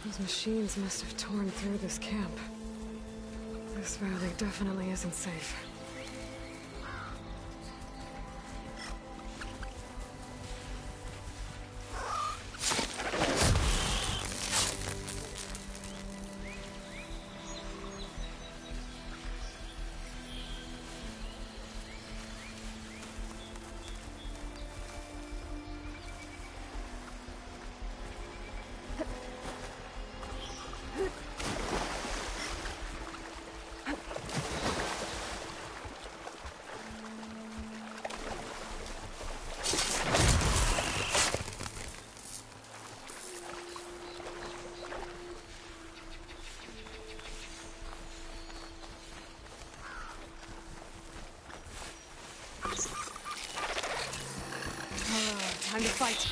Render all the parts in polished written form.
Those machines must have torn through this camp. This valley definitely isn't safe. Time to fight.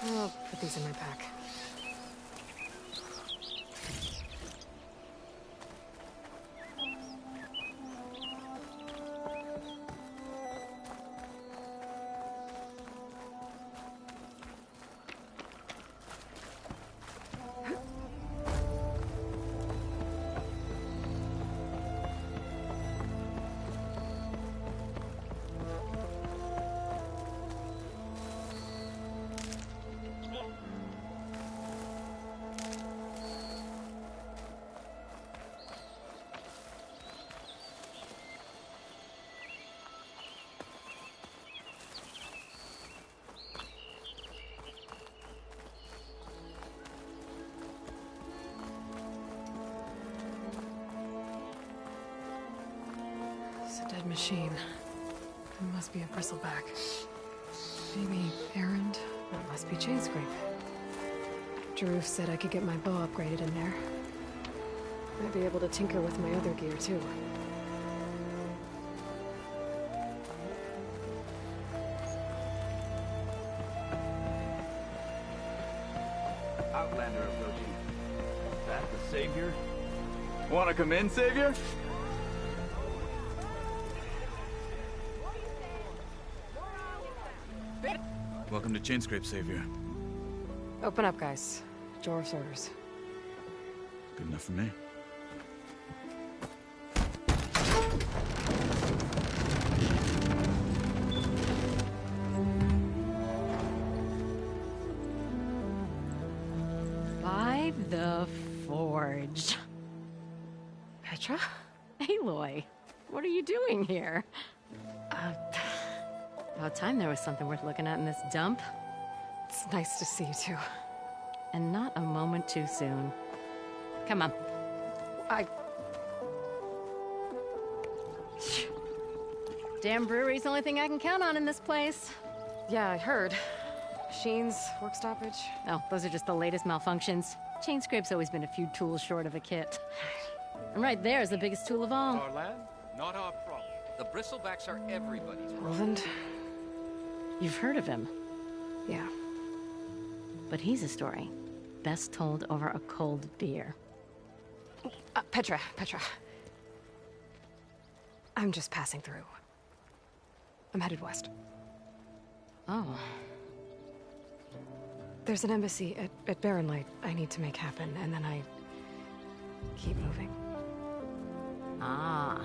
I'll put these in my pack. It's a dead machine. It must be a bristleback. Maybe errand? It must be chain scrape. Drew said I could get my bow upgraded in there. Might be able to tinker with my other gear, too. Outlander approaching. Is that the Savior? Wanna come in, Savior? Welcome to Chainscrape, Savior. Open up, guys. Jor's orders. Good enough for me. By the Forge. Petra? Aloy, what are you doing here? About time there was something worth looking at in this dump. It's nice to see you, too. And not a moment too soon. Come on. Damn brewery's the only thing I can count on in this place. Yeah, I heard. Machines, work stoppage. Oh, those are just the latest malfunctions. Chainscrape's always been a few tools short of a kit. And right there is the biggest tool of all. Our land, not our problem. The bristlebacks are everybody's problem. Roland? You've heard of him, Yeah. but he's a story best told over a cold beer. Petra. I'm just passing through. I'm headed west. Oh, There's an embassy at Barren Light I need to make happen, and then I keep moving. ah,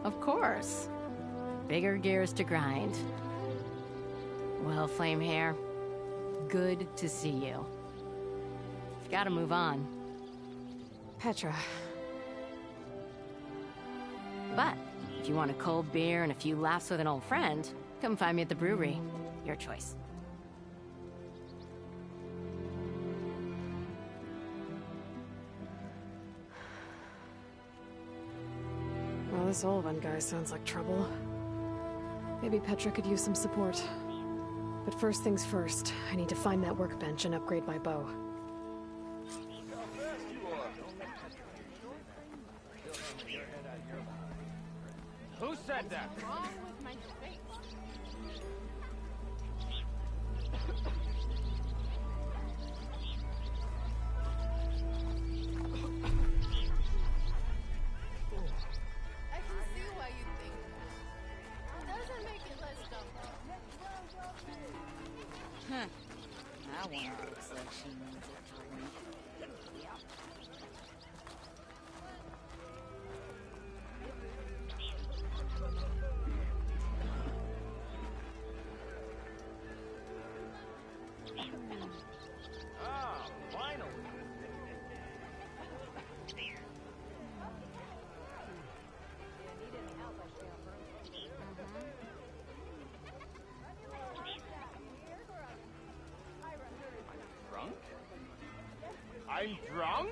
of course. Bigger gears to grind. Well, Flamehair, good to see you. You've got to move on. Petra. But if you want a cold beer and a few laughs with an old friend, come find me at the brewery. Your choice. Well, this Olvan guy sounds like trouble. Maybe Petra could use some support. But first things first, I need to find that workbench and upgrade my bow. Who said that? That one looks like she needs it for me. Ah, finally. Drunk? I'm drunk?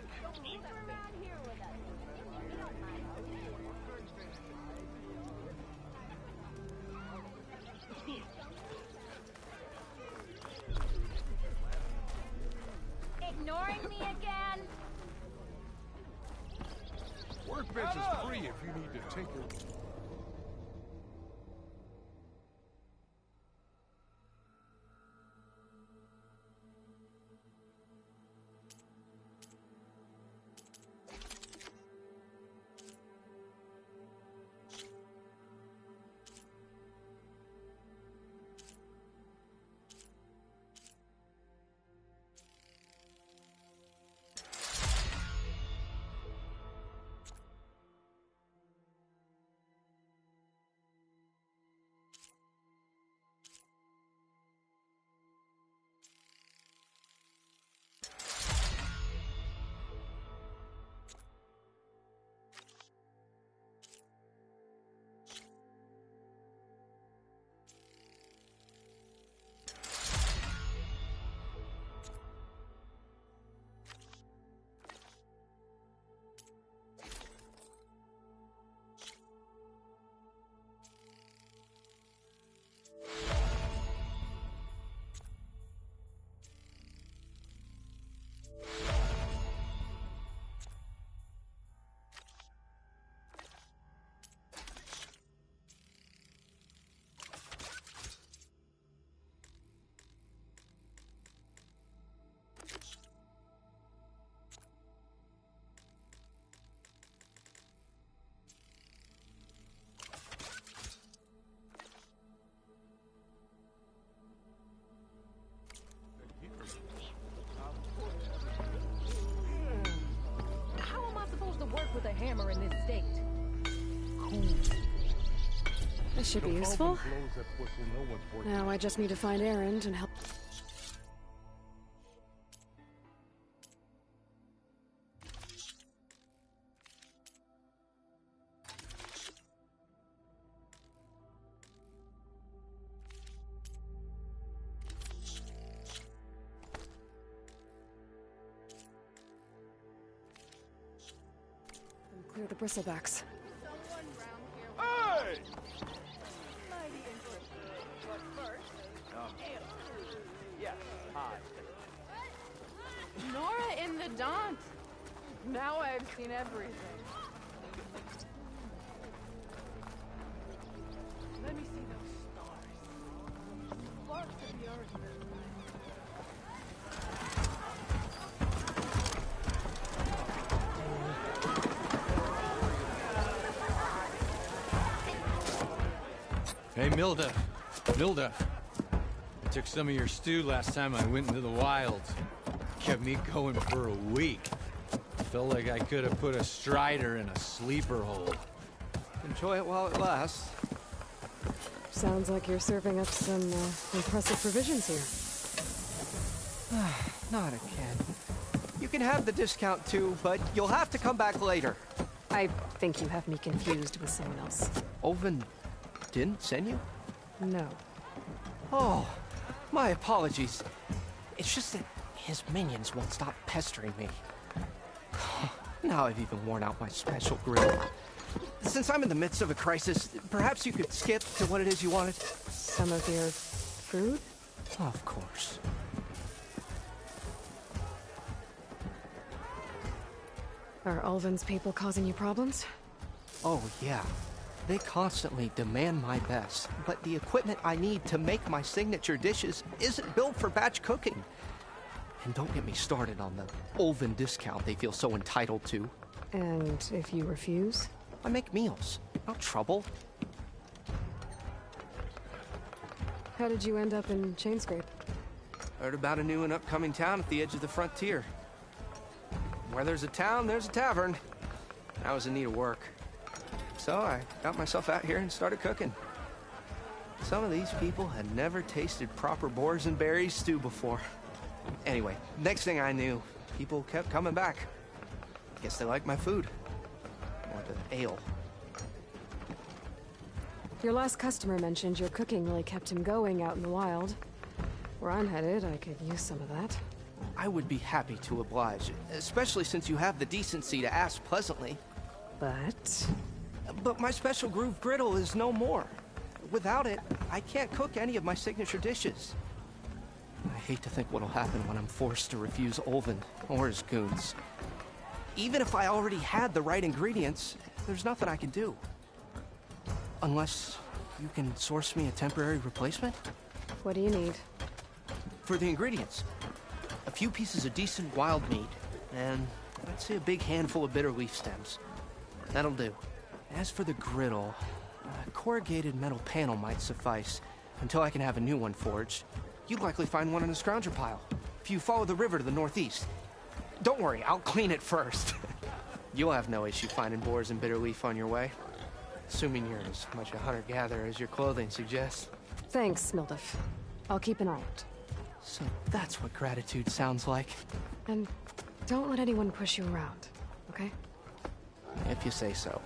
Ignoring me again? Workbench is free if you need to tinker. How am I supposed to work with a hammer in this state? This should be useful. Now I just need to find Erend and help. And clear the bristlebacks. Hey! Yes, hi. Nora in the Daunt. Now I've seen everything. Let me see those stars. Sparks of the earth. Hey, Milda. Milda. I took some of your stew last time I went into the wilds. Kept me going for a week. Felt like I could have put a strider in a sleeper hole. Enjoy it while it lasts. Sounds like you're serving up some impressive provisions here. Not again. You can have the discount too, but you'll have to come back later. I think you have me confused with someone else. Oven didn't send you? No. Oh, my apologies. It's just that his minions won't stop pestering me. Now I've even worn out my special grill. Since I'm in the midst of a crisis, perhaps you could skip to what it is you wanted? Some of your food? Of course. Are Ulvin's people causing you problems? Oh, yeah. They constantly demand my best, but the equipment I need to make my signature dishes isn't built for batch cooking. And don't get me started on the Ulvin discount they feel so entitled to. And if you refuse? I make meals. No trouble. How did you end up in Chainscrape? Heard about a new and upcoming town at the edge of the frontier. Where there's a town, there's a tavern. I was in need of work. So I got myself out here and started cooking. Some of these people had never tasted proper boars and berries stew before. Anyway, next thing I knew, people kept coming back. Guess they liked my food. Or the ale. Your last customer mentioned your cooking really kept him going out in the wild. Where I'm headed, I could use some of that. I would be happy to oblige, especially since you have the decency to ask pleasantly. But my special groove griddle is no more. Without it, I can't cook any of my signature dishes. I hate to think what'll happen when I'm forced to refuse Ulvin or his goons. Even if I already had the right ingredients, there's nothing I can do. Unless you can source me a temporary replacement? What do you need? For the ingredients, a few pieces of decent wild meat, and I'd say a big handful of bitter leaf stems. That'll do. As for the griddle, a corrugated metal panel might suffice until I can have a new one forged. You'd likely find one in a scrounger pile, if you follow the river to the northeast. Don't worry, I'll clean it first. You'll have no issue finding boars and bitter leaf on your way. Assuming you're as much a hunter-gatherer as your clothing suggests. Thanks, Mildef. I'll keep an eye out. So that's what gratitude sounds like. And don't let anyone push you around, okay? If you say so.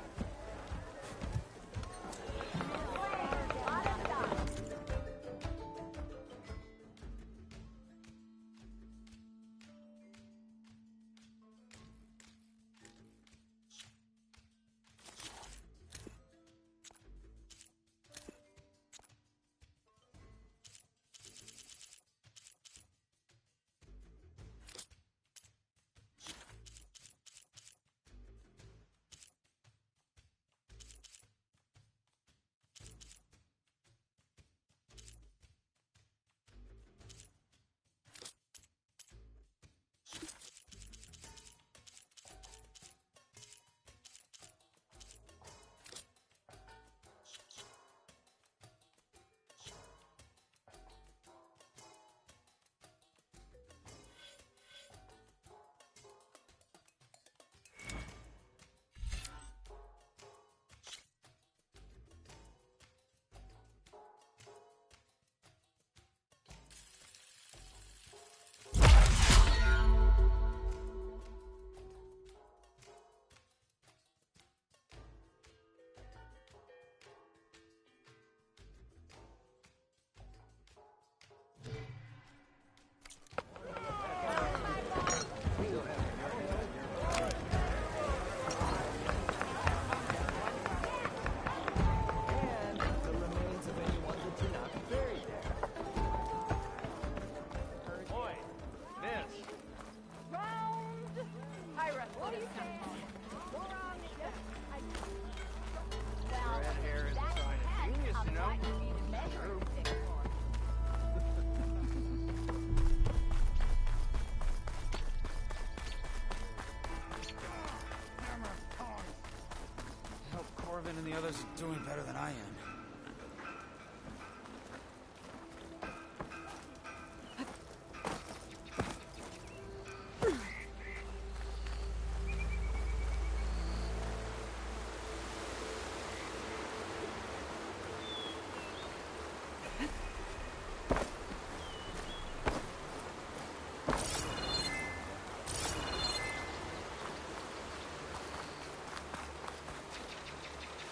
And the others are doing better than I am.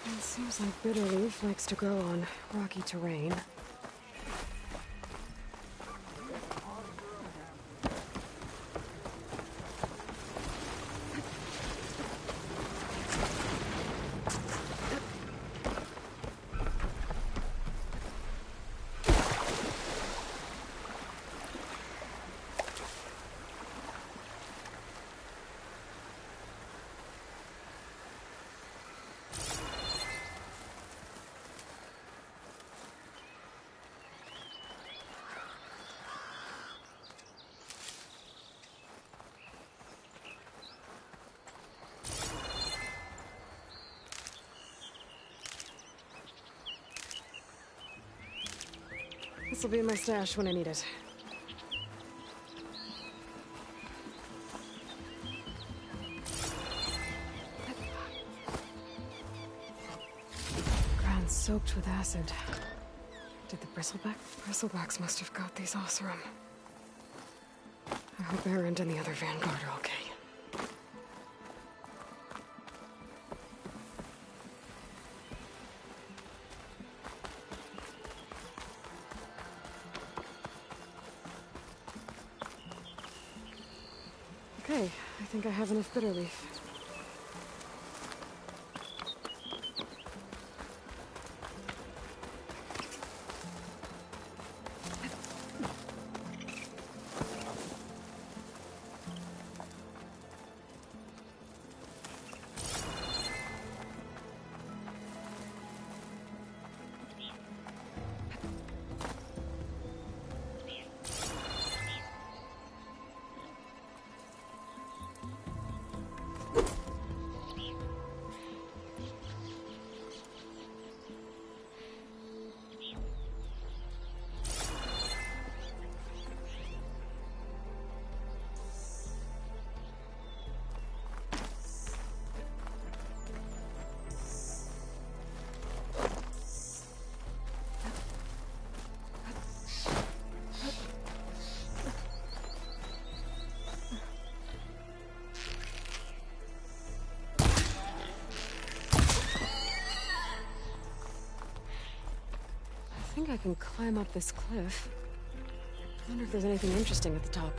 It seems like bitter leaf likes to grow on rocky terrain. This'll be in my stash when I need it. Ground soaked with acid. Did the bristlebacks must have got these Osram. I hope Erend and the other Vanguard are okay. Okay, I think I have enough bitter leaf. I think I can climb up this cliff. I wonder if there's anything interesting at the top.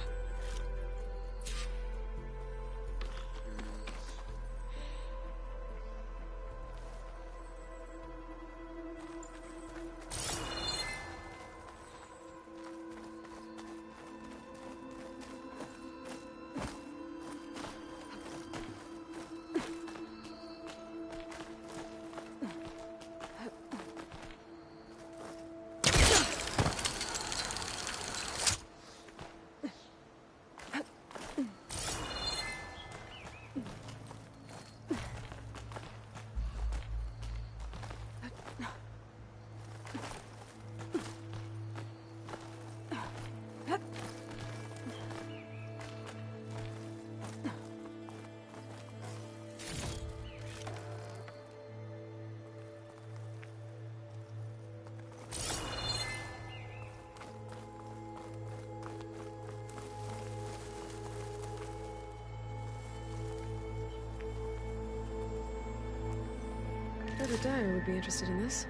I bet a dyer would be interested in this.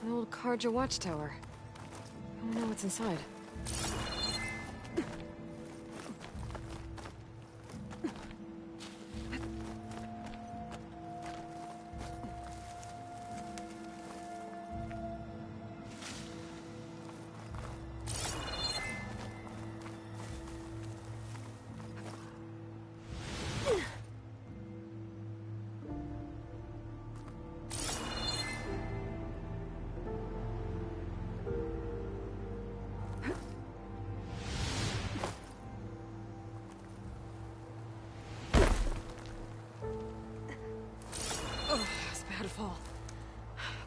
An old Karja watchtower. I don't know what's inside. To fall.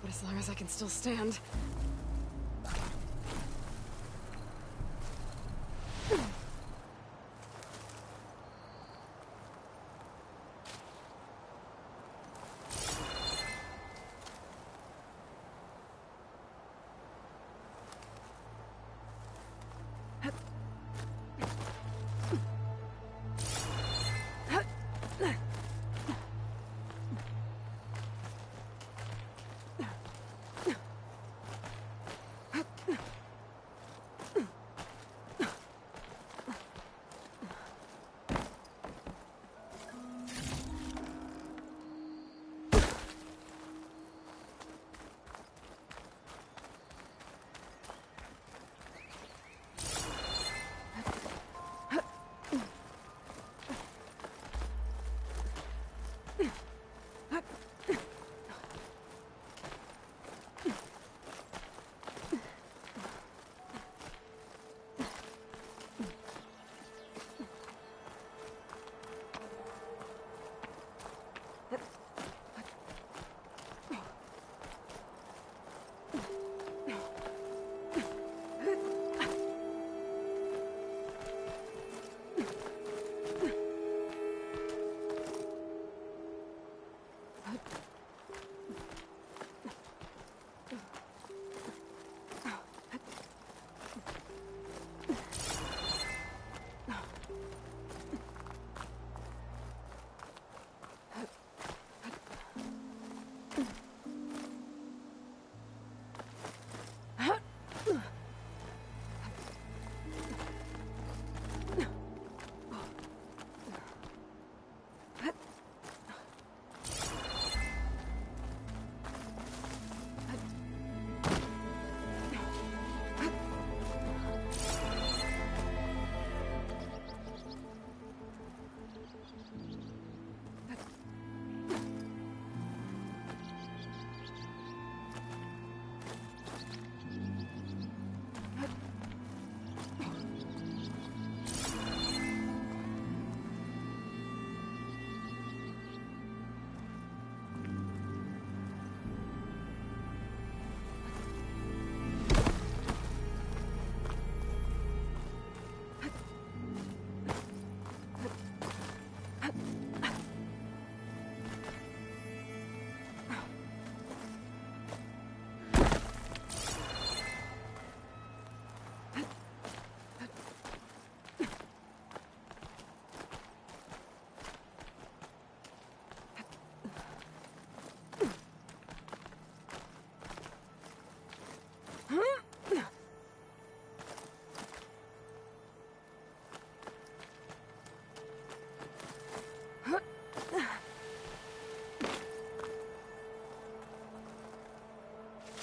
But as long as I can still stand.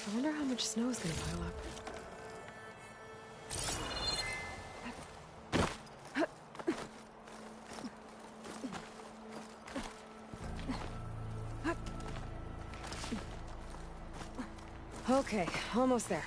I wonder how much snow is gonna pile up. Okay, almost there.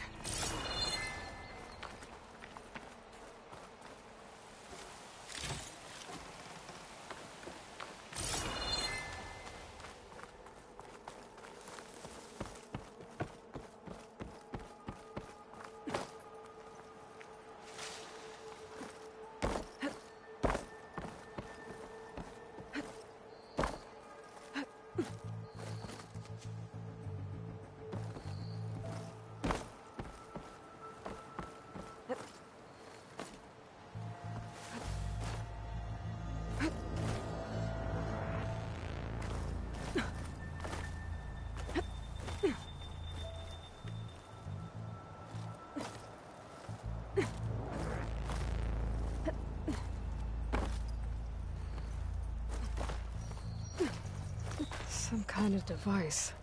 Some kind of device.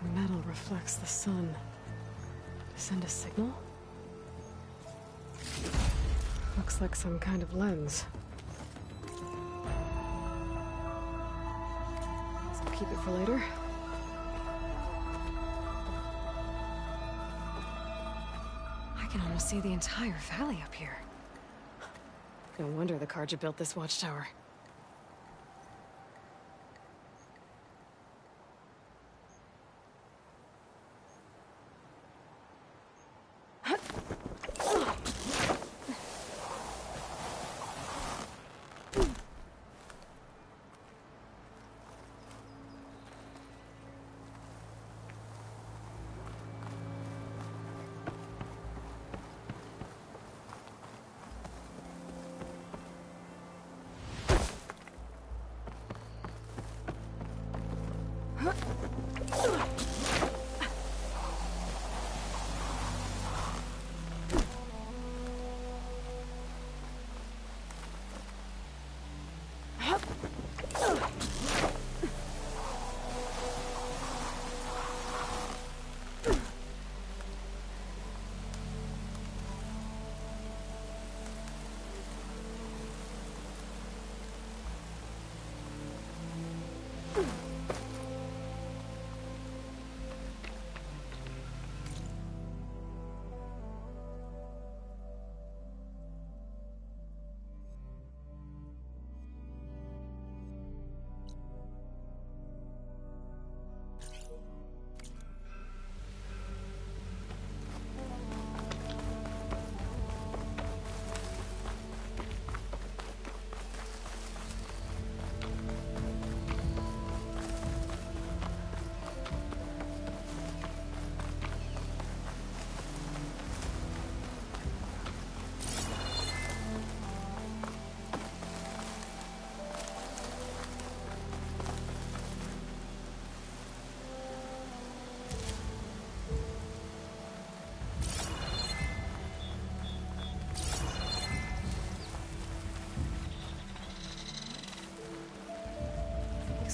The metal reflects the sun. To send a signal? Looks like some kind of lens. So keep it for later. I can almost see the entire valley up here. No wonder the Carja built this watchtower.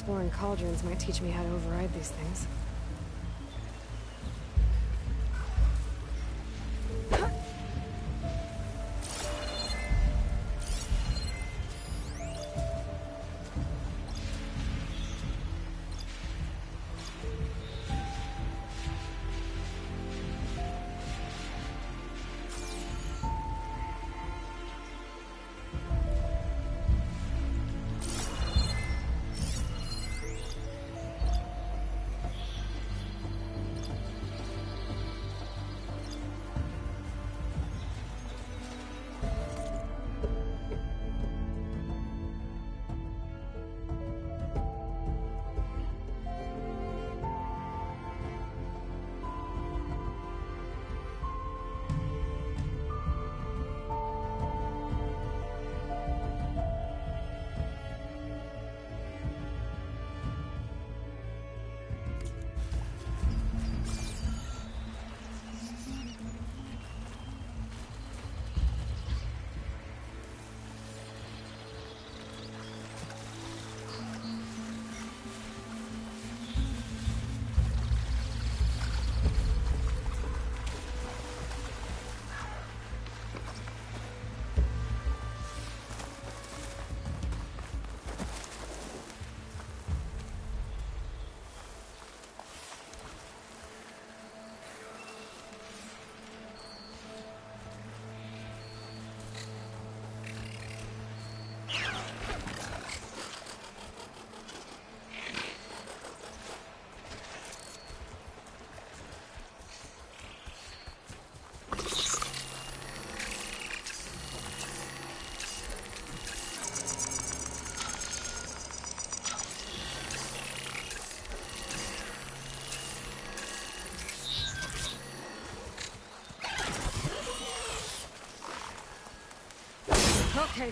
exploring cauldrons might teach me how to override these things. Okay.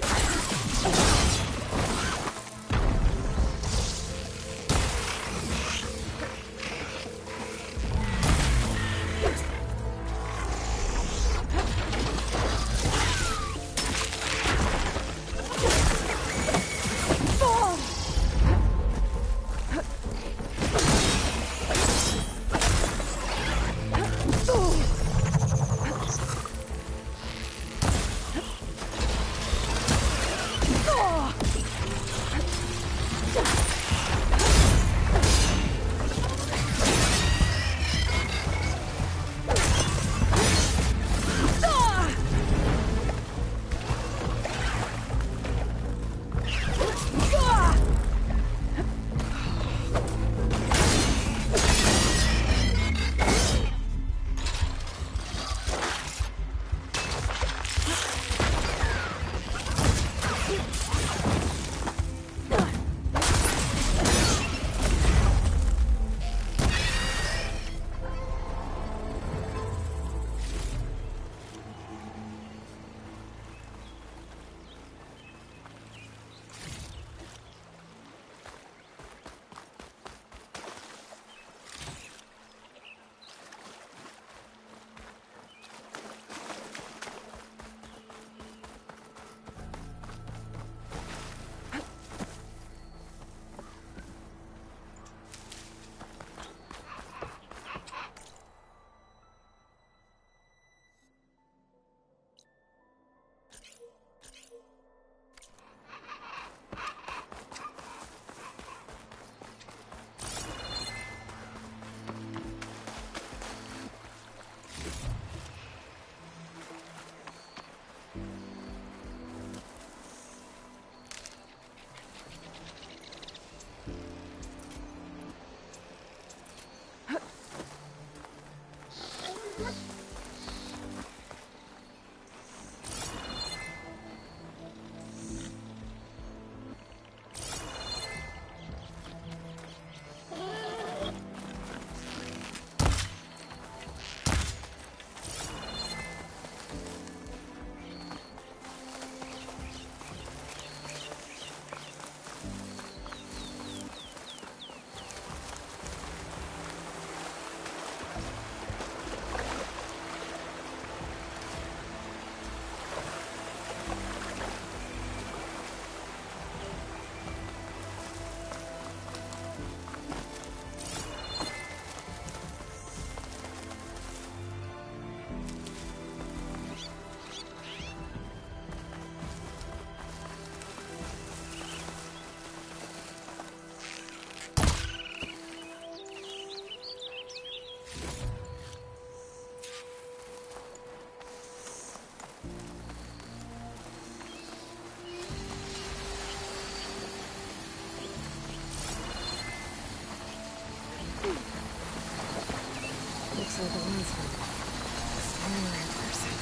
reminds me. Scary person.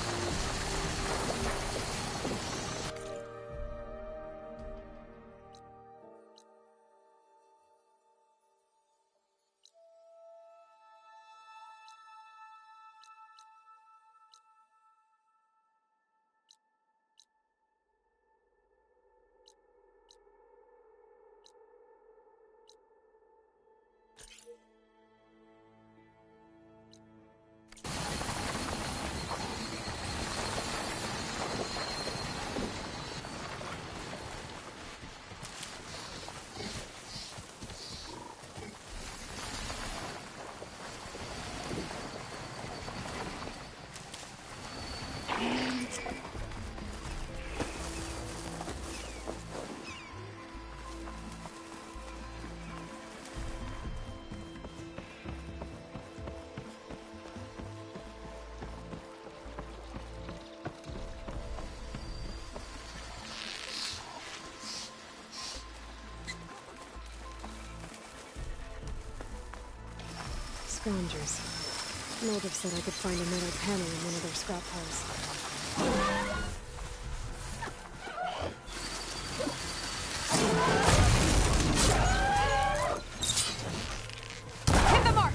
Scroungers. Motive said I could find a metal panel in one of their scrap piles. Hit the mark!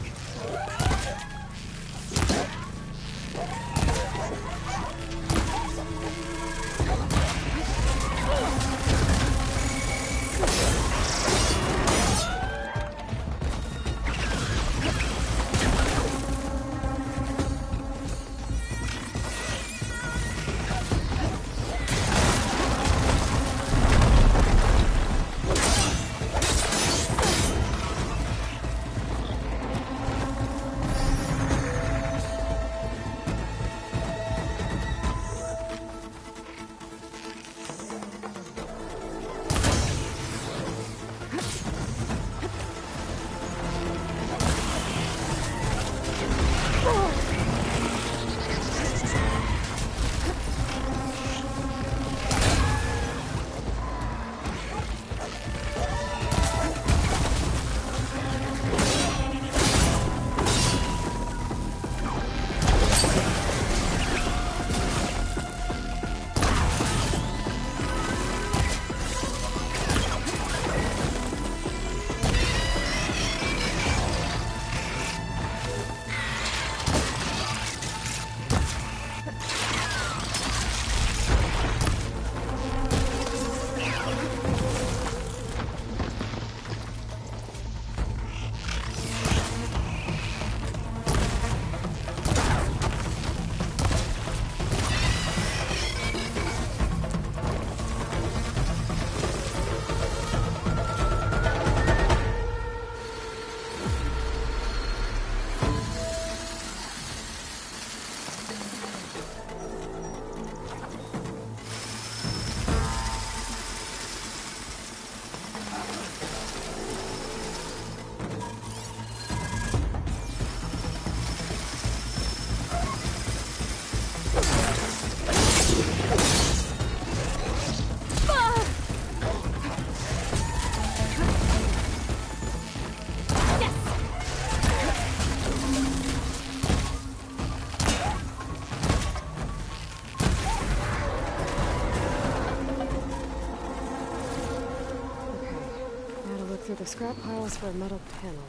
Through the scrap piles for a metal panel.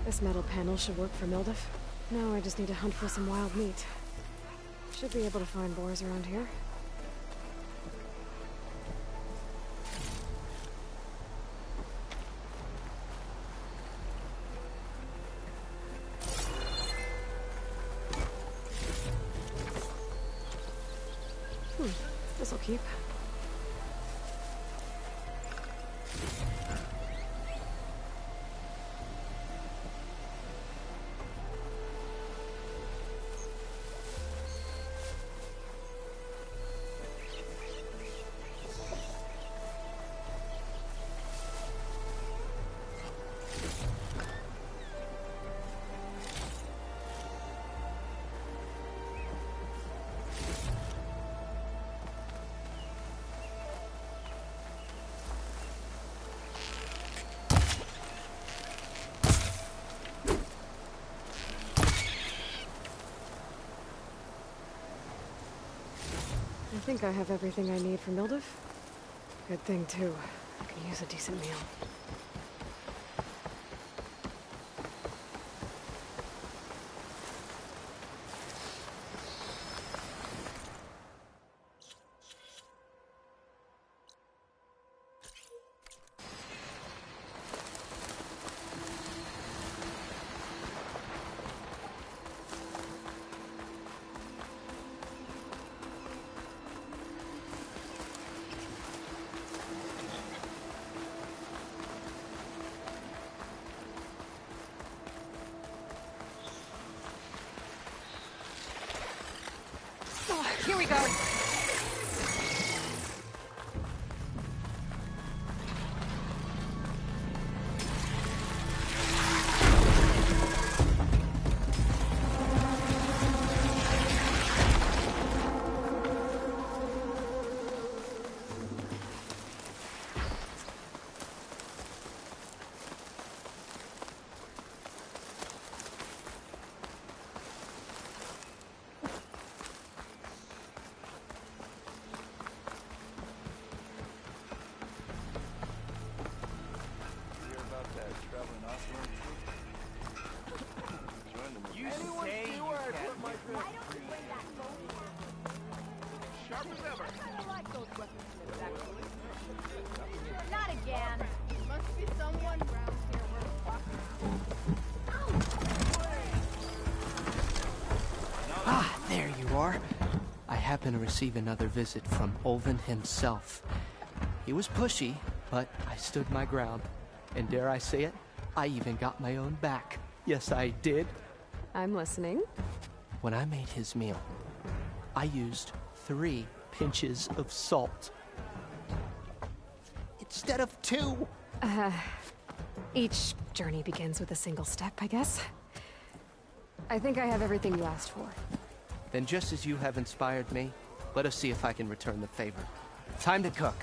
This metal panel should work for Mildif. Now I just need to hunt for some wild meat. Should be able to find boars around here. This'll keep. I think I have everything I need for Mildif. Good thing, too. I could use a decent meal. Here we go. Not again. Must be someone around here Ah, there you are. I happen to receive another visit from Olvin himself. He was pushy, but I stood my ground. And dare I say it, I even got my own back. Yes, I did. I'm listening. When I made his meal, I used 3 pinches of salt. Instead of 2. Each journey begins with a single step, I guess. I think I have everything you asked for. Then just as you have inspired me, let us see if I can return the favor. Time to cook.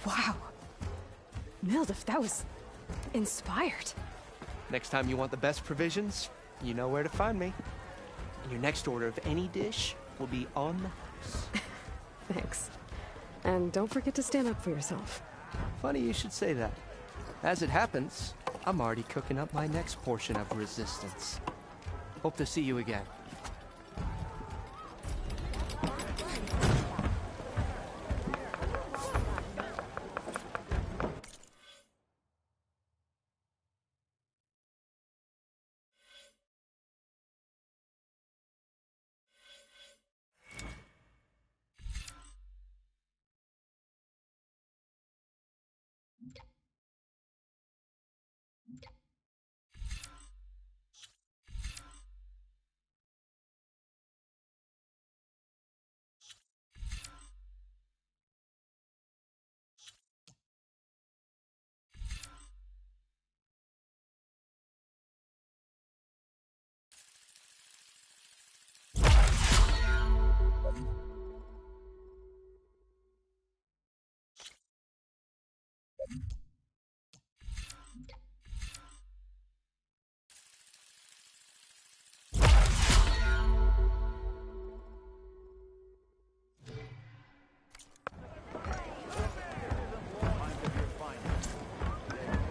Wow. Mildif, that was inspired. Next time you want the best provisions, you know where to find me. And your next order of any dish will be on the house. Thanks. And don't forget to stand up for yourself. Funny you should say that. As it happens, I'm already cooking up my next portion of resistance. Hope to see you again.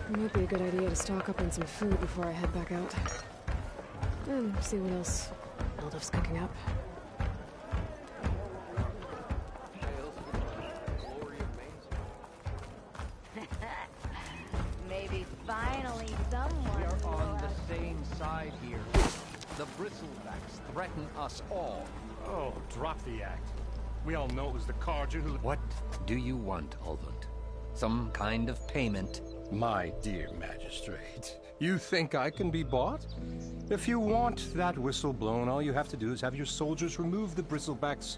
It might be a good idea to stock up on some food before I head back out. And see what else Ildef's cooking up. Maybe finally someone We are will on have- the same side here. The bristlebacks threaten us all. Oh, drop the act. We all know it was the Carja who... What do you want, Ulvund? Some kind of payment? My dear magistrate, you think I can be bought? If you want that whistle blown, all you have to do is have your soldiers remove the bristlebacks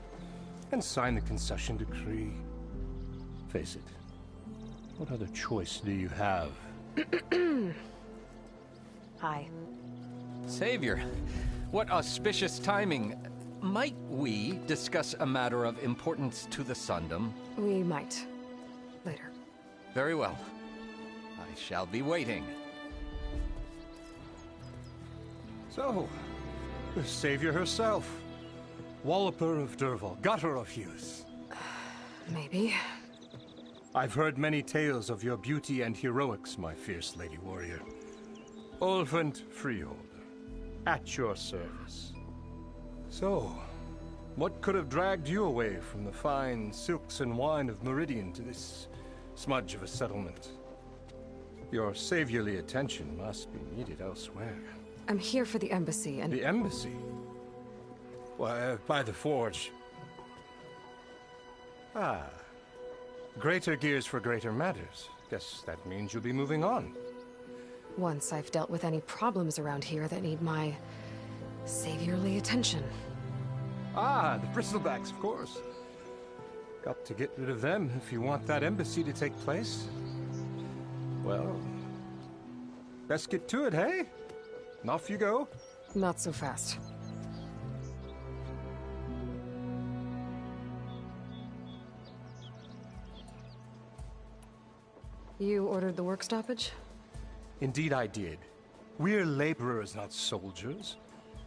and sign the concession decree. Face it, what other choice do you have? Hi. Savior, what auspicious timing. Might we discuss a matter of importance to the Sundom? We might. Later. Very well. I shall be waiting. So, the savior herself. Walloper of Derval, gutter of youth. Maybe. I've heard many tales of your beauty and heroics, my fierce lady warrior. Ulvund Freeholder, at your service. So, what could have dragged you away from the fine silks and wine of Meridian to this smudge of a settlement? Your saviorly attention must be needed elsewhere. I'm here for the embassy and... The embassy? Why, by the forge. Ah. Greater gears for greater matters. Guess that means you'll be moving on. Once I've dealt with any problems around here that need my saviorly attention. Ah, the bristlebacks, of course. Got to get rid of them if you want that embassy to take place. Well, best get to it, hey? And off you go. Not so fast. You ordered the work stoppage? Indeed I did. We're laborers, not soldiers.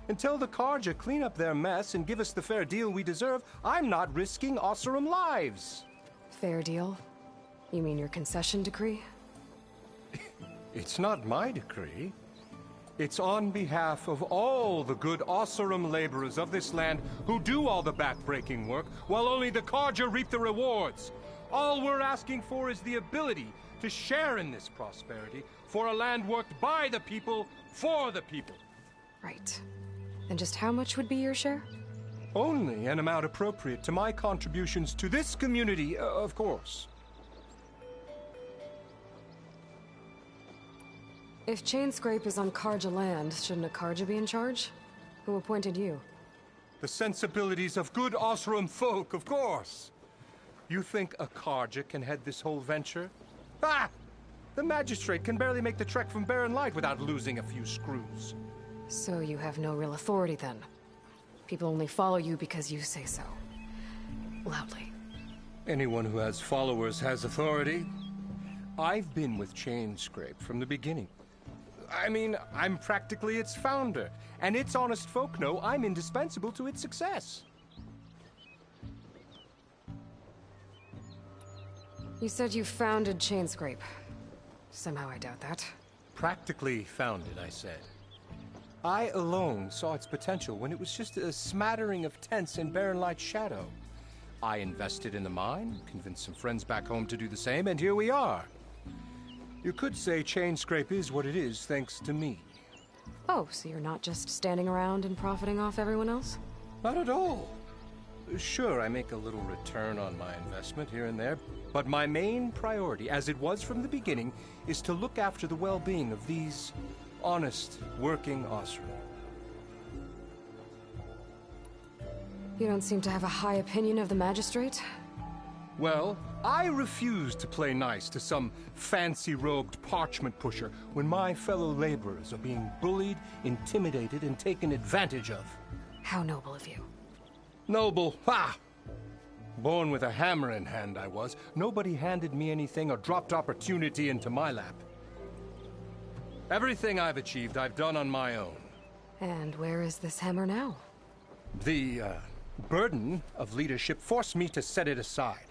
Until the Carja clean up their mess and give us the fair deal we deserve, I'm not risking Osseram lives. Fair deal? You mean your concession decree? It's not my decree. It's on behalf of all the good Osseram laborers of this land who do all the back-breaking work, while only the Carja reap the rewards. All we're asking for is the ability to share in this prosperity for a land worked by the people, for the people. Right. And just how much would be your share? Only an amount appropriate to my contributions to this community, of course. If Chainscrape is on Carja land, shouldn't a Carja be in charge? Who appointed you? The sensibilities of good Osseram folk, of course. You think a Carja can head this whole venture? Ah! The magistrate can barely make the trek from Barren Light without losing a few screws. So you have no real authority then? People only follow you because you say so. Loudly. Anyone who has followers has authority. I've been with Chainscrape from the beginning. I mean, I'm practically its founder, and its honest folk know I'm indispensable to its success. You said you founded Chainscrape. Somehow I doubt that. Practically founded, I said. I alone saw its potential when it was just a smattering of tents in Barren Light's shadow. I invested in the mine, convinced some friends back home to do the same, and here we are. You could say Chainscrape is what it is thanks to me. Oh, so you're not just standing around and profiting off everyone else? Not at all. Sure, I make a little return on my investment here and there, but my main priority, as it was from the beginning, is to look after the well-being of these honest, working Osseram. You don't seem to have a high opinion of the magistrate? Well, I refuse to play nice to some fancy-robed parchment pusher when my fellow laborers are being bullied, intimidated, and taken advantage of. How noble of you. Noble, ha! Born with a hammer in hand, I was. Nobody handed me anything or dropped opportunity into my lap. Everything I've achieved, I've done on my own. And where is this hammer now? The burden of leadership forced me to set it aside.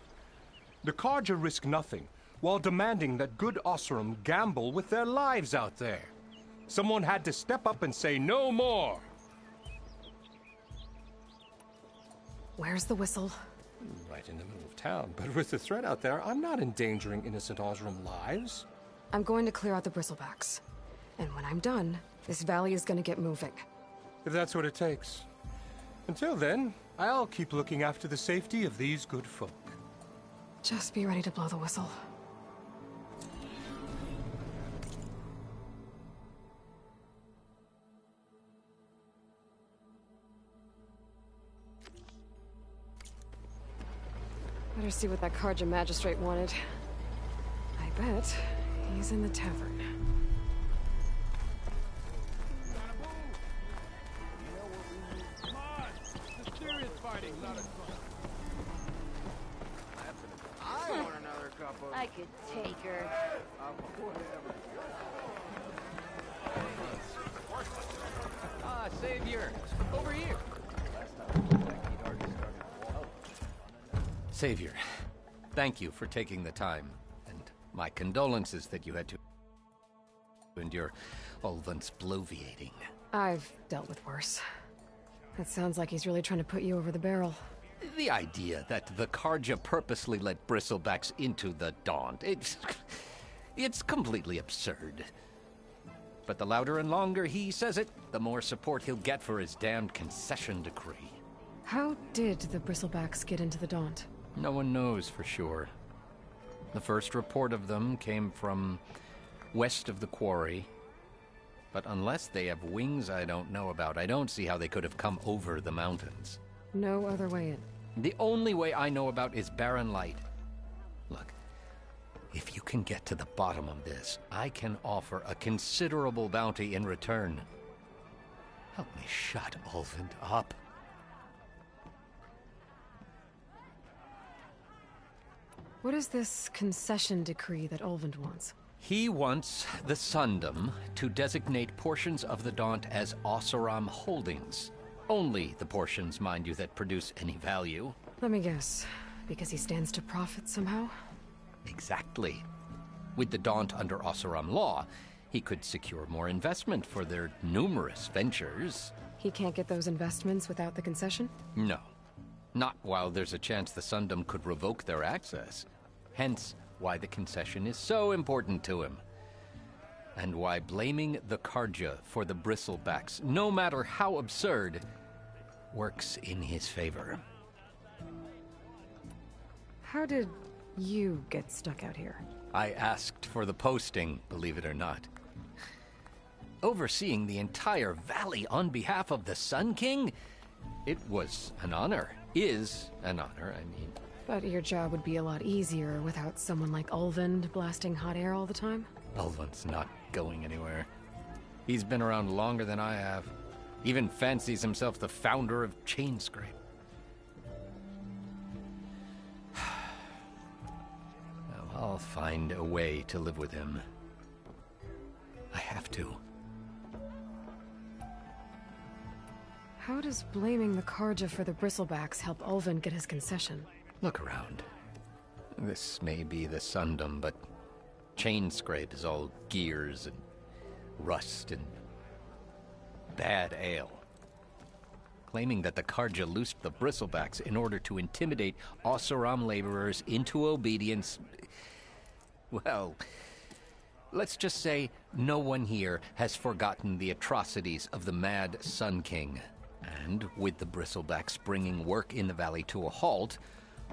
The Carja risk nothing, while demanding that good Oseram gamble with their lives out there. Someone had to step up and say no more. Where's the whistle? Right in the middle of town, but with the threat out there, I'm not endangering innocent Oseram lives. I'm going to clear out the bristlebacks. And when I'm done, this valley is going to get moving. If that's what it takes. Until then, I'll keep looking after the safety of these good folk. Just be ready to blow the whistle. Better see what that Carja magistrate wanted. I bet he's in the tavern. I want another cup of... I could take her. Ah, Savior! Over here! Savior, thank you for taking the time, and my condolences that you had to endure Ulvund's bloviating. I've dealt with worse. It sounds like he's really trying to put you over the barrel. The idea that the Carja purposely let bristlebacks into the Daunt, it's completely absurd. But the louder and longer he says it, the more support he'll get for his damned concession decree. How did the bristlebacks get into the Daunt? No one knows for sure. The first report of them came from west of the quarry. But unless they have wings I don't know about, I don't see how they could have come over the mountains. No other way in. The only way I know about is barren light. Look, if you can get to the bottom of this, I can offer a considerable bounty in return. Help me shut Ulvund up. What is this concession decree that Ulvund wants? He wants the Sundom to designate portions of the Daunt as Oseram holdings. Only the portions, mind you, that produce any value. Let me guess. Because he stands to profit somehow? Exactly. With the Daunt under Oseram law, he could secure more investment for their numerous ventures. He can't get those investments without the concession? No. Not while there's a chance the Sundom could revoke their access. Hence, why the concession is so important to him. And why blaming the Carja for the bristlebacks, no matter how absurd, works in his favor. How did you get stuck out here? I asked for the posting, believe it or not. Overseeing the entire valley on behalf of the Sun King? It was an honor. Is an honor, I mean. But your job would be a lot easier without someone like Ulvund blasting hot air all the time? Ulvund's not going anywhere. He's been around longer than I have. Even fancies himself the founder of Chainscrape. Well, I'll find a way to live with him. I have to. How does blaming the Carja for the bristlebacks help Ulvund get his concession? Look around. This may be the Sundom, but Chainscrape is all gears and rust and bad ale. Claiming that the Carja loosed the bristlebacks in order to intimidate Oseram laborers into obedience. Well, let's just say no one here has forgotten the atrocities of the Mad Sun King. And with the bristlebacks bringing work in the valley to a halt,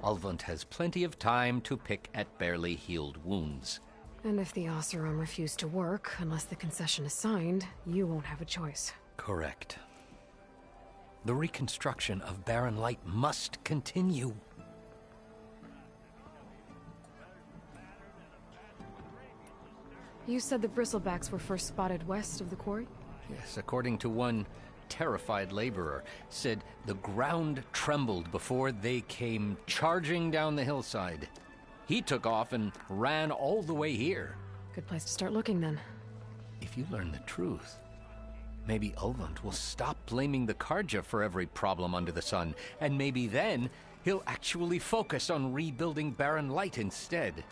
Ulvund has plenty of time to pick at barely healed wounds. And if the Oseram refuse to work, unless the concession is signed, you won't have a choice. Correct. The reconstruction of Barren Light must continue. You said the bristlebacks were first spotted west of the quarry? Yes, according to one terrified laborer, said the ground trembled before they came charging down the hillside. He took off and ran all the way here. Good place to start looking, then. If you learn the truth, maybe Ulvund will stop blaming the Karja for every problem under the sun, and maybe then he'll actually focus on rebuilding Barren Light instead.